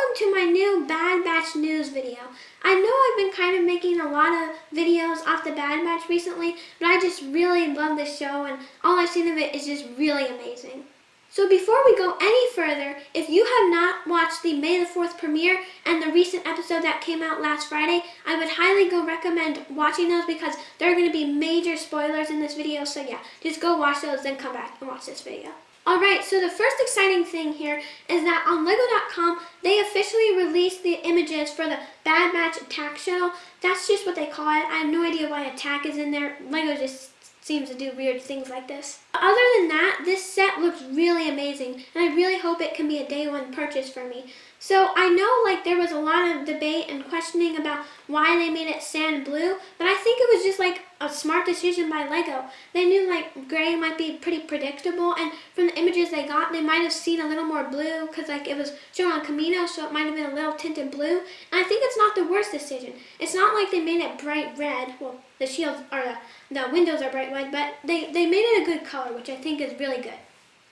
welcome to my new Bad Batch news video. I know I've been kind of making a lot of videos off the Bad Batch recently, but I just really love this show and all I've seen of it is just really amazing. So before we go any further, if you have not watched the May the 4th premiere and the recent episode that came out last Friday, I would highly recommend watching those because there are going to be major spoilers in this video, so yeah, just go watch those, then come back and watch this video. Alright, so the first exciting thing here is that on Lego.com, they officially released the images for the Bad Batch Attack Shuttle. That's just what they call it. I have no idea why attack is in there. Lego just seems to do weird things like this. Other than that, this set looks really amazing, and I really hope it can be a day one purchase for me. So I know there was a lot of debate and questioning about why they made it sand blue, but I think it was just a smart decision by Lego. They knew gray might be pretty predictable, and from the images they got, they might have seen a little more blue because it was shown on Camino, so it might have been a little tinted blue. And I think it's not the worst decision. It's not like they made it bright red. Well, the shields or the windows are bright red, but they made it a good color, which I think is really good.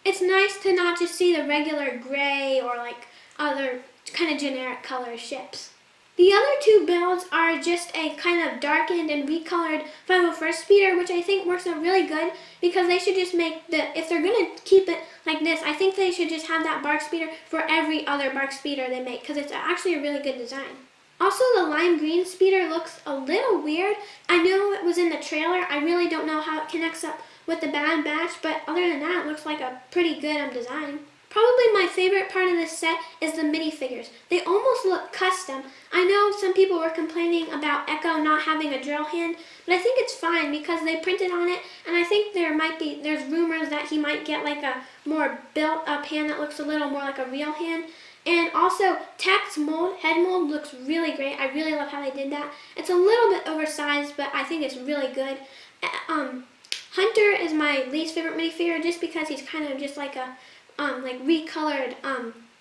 It's nice to not just see the regular gray or other kind of generic color ships. The other two builds are just a kind of darkened and recolored 501st speeder, which I think works out really good because they should just make if they're going to keep it like this, I think they should just have that bark speeder for every other bark speeder they make because it's actually a really good design. Also, the lime green speeder looks a little weird. I know it was in the trailer. I really don't know how it connects up with the Bad Batch, but other than that, it looks like a pretty good design. Probably my favorite part of this set is the minifigures. They almost look custom. I know some people were complaining about Echo not having a drill hand, but I think it's fine because they printed on it, and I think there's rumors that he might get a more built up hand that looks a little more like a real hand. And also, Tech's head mold looks really great. I really love how they did that. It's a little bit oversized, but I think it's really good. Hunter is my least favorite minifigure just because he's kind of just a recolored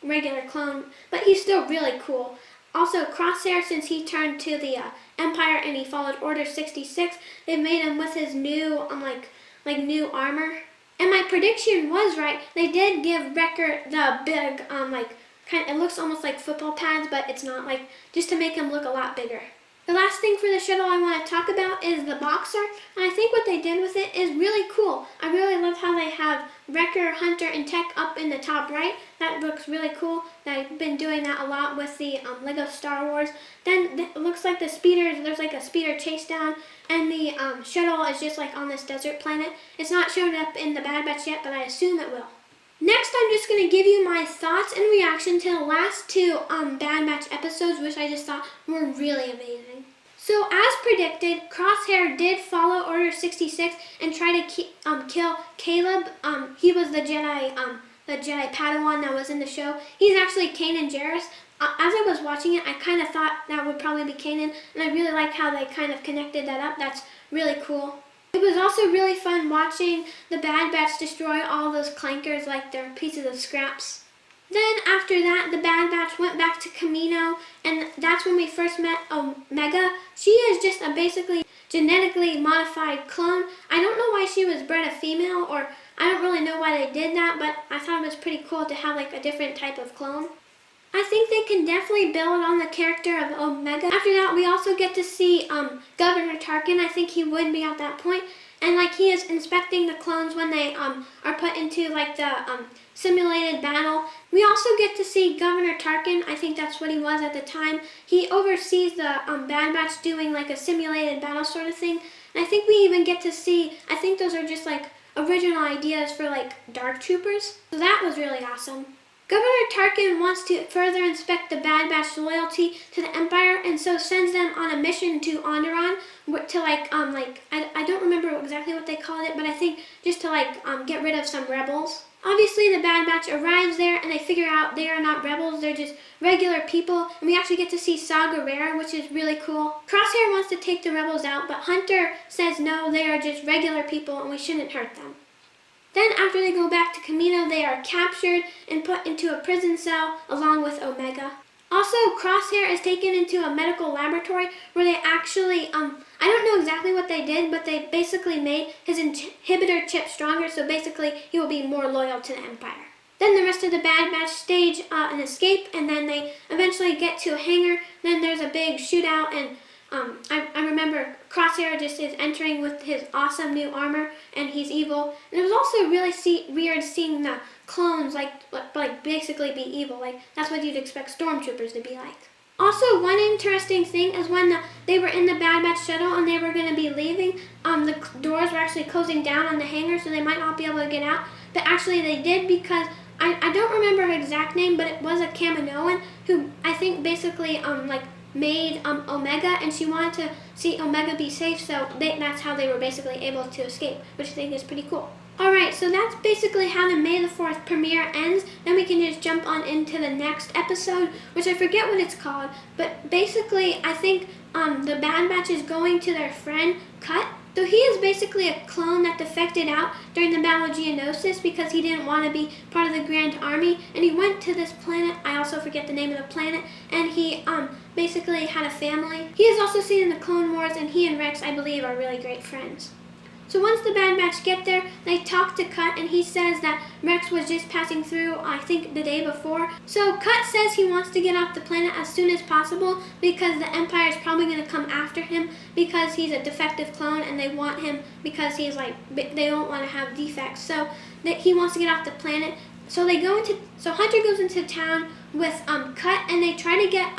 regular clone, but he's still really cool. Also, Crosshair, since he turned to the Empire and he followed Order 66, they made him with his new new armor. And my prediction was right. They did give Wrecker the big it looks almost like football pads, but it's not, just to make him look a lot bigger. The last thing for the shuttle I want to talk about is the boxer, and I think what they did with it is really cool. I really love how they have Wrecker, Hunter, and Tech up in the top right. That looks really cool. They've been doing that a lot with the Lego Star Wars. Then it looks like the speeders, there's a speeder chase down, and the shuttle is just on this desert planet. It's not shown up in the Bad Batch yet, but I assume it will. Next, I'm just going to give you my thoughts and reaction to the last two Bad Batch episodes, which I just thought were really amazing. So, as predicted, Crosshair did follow Order 66 and try to kill Caleb. He was the Jedi Padawan that was in the show. He's actually Kanan Jarrus. As I was watching it, I kind of thought that would probably be Kanan, and I really like how they kind of connected that up. That's really cool. It was also really fun watching the Bad Batch destroy all those clankers like they're pieces of scraps. Then after that, the Bad Batch went back to Camino, and that's when we first met Omega. She is just a basically genetically modified clone. I don't know why she was bred a female, or I don't really know why they did that, but I thought it was pretty cool to have a different type of clone. I think they can definitely build on the character of Omega. After that, we also get to see Governor Tarkin. I think he would be at that point. And he is inspecting the clones when they are put into the simulated battle. We also get to see Governor Tarkin. I think that's what he was at the time. He oversees the Bad Batch doing a simulated battle sort of thing. And I think we even get to see, I think those are just original ideas for Dark Troopers. So that was really awesome. Governor Tarkin wants to further inspect the Bad Batch's loyalty to the Empire, and so sends them on a mission to Onderon to I don't remember exactly what they called it, but I think just to get rid of some rebels. Obviously, the Bad Batch arrives there, and they figure out they are not rebels; they're just regular people. And we actually get to see Saw Gerrera, which is really cool. Crosshair wants to take the rebels out, but Hunter says no, they are just regular people, and we shouldn't hurt them. Then after they go back to Camino, they are captured and put into a prison cell along with Omega. Also, Crosshair is taken into a medical laboratory where they actually, I don't know exactly what they did, but they basically made his inhibitor chip stronger, so basically he will be more loyal to the Empire. Then the rest of the Bad Batch stage an escape, and then they eventually get to a hangar. Then there's a big shootout, and I remember Crosshair just is entering with his awesome new armor, and he's evil. And it was also really weird seeing the clones like basically be evil. Like that's what you'd expect stormtroopers to be like. Also, one interesting thing is when they were in the Bad Batch Shuttle and they were going to be leaving, the doors were actually closing down on the hangar, so they might not be able to get out. But actually they did, because I don't remember her exact name, but it was a Kaminoan who I think basically made Omega, and she wanted to see Omega be safe, so that's how they were basically able to escape, which I think is pretty cool. Alright, so that's basically how the May the 4th premiere ends. Then we can just jump on into the next episode, which I forget what it's called, but basically I think the Bad Batch is going to their friend, Cut. So he is basically a clone that defected out during the Battle of Geonosis because he didn't want to be part of the Grand Army, and he went to this planet, I also forget the name of the planet, and he basically had a family. He is also seen in the Clone Wars, and he and Rex, I believe, are really great friends. So once the Bad Batch get there, they talk to Cut, and he says that Rex was just passing through, I think, the day before. So Cut says he wants to get off the planet as soon as possible because the Empire is probably going to come after him because he's a defective clone, and they want him because he's they don't want to have defects. So he wants to get off the planet. So Hunter goes into town with Cut, and they try to get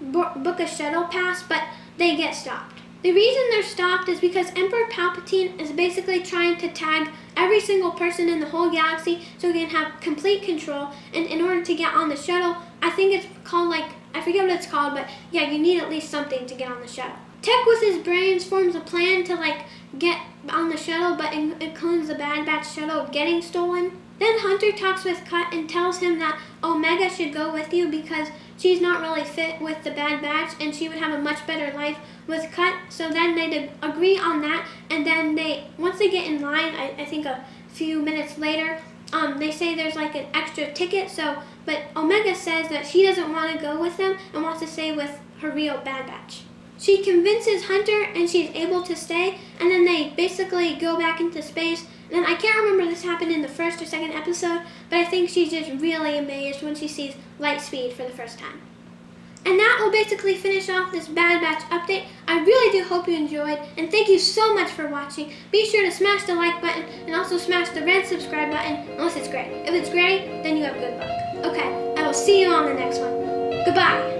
book a shuttle pass, but they get stopped. The reason they're stopped is because Emperor Palpatine is basically trying to tag every single person in the whole galaxy so he can have complete control. And in order to get on the shuttle, I think it's called I forget what it's called, but yeah, you need at least something to get on the shuttle. Tech with his brains forms a plan to get on the shuttle, but it includes the Bad Batch shuttle getting stolen. Then Hunter talks with Cut and tells him that Omega should go with you because she's not really fit with the Bad Batch and she would have a much better life with Cut. So then they agree on that, and then once they get in line, I think a few minutes later, they say there's an extra ticket. But Omega says that she doesn't want to go with them and wants to stay with her real Bad Batch. She convinces Hunter and she's able to stay, and then they basically go back into space. And I can't remember if this happened in the first or second episode, but I think she's just really amazed when she sees light speed for the first time. And that will basically finish off this Bad Batch update. I really do hope you enjoyed, and thank you so much for watching. Be sure to smash the like button and also smash the red subscribe button unless it's gray. If it's gray, then you have good luck. Okay, I will see you on the next one. Goodbye.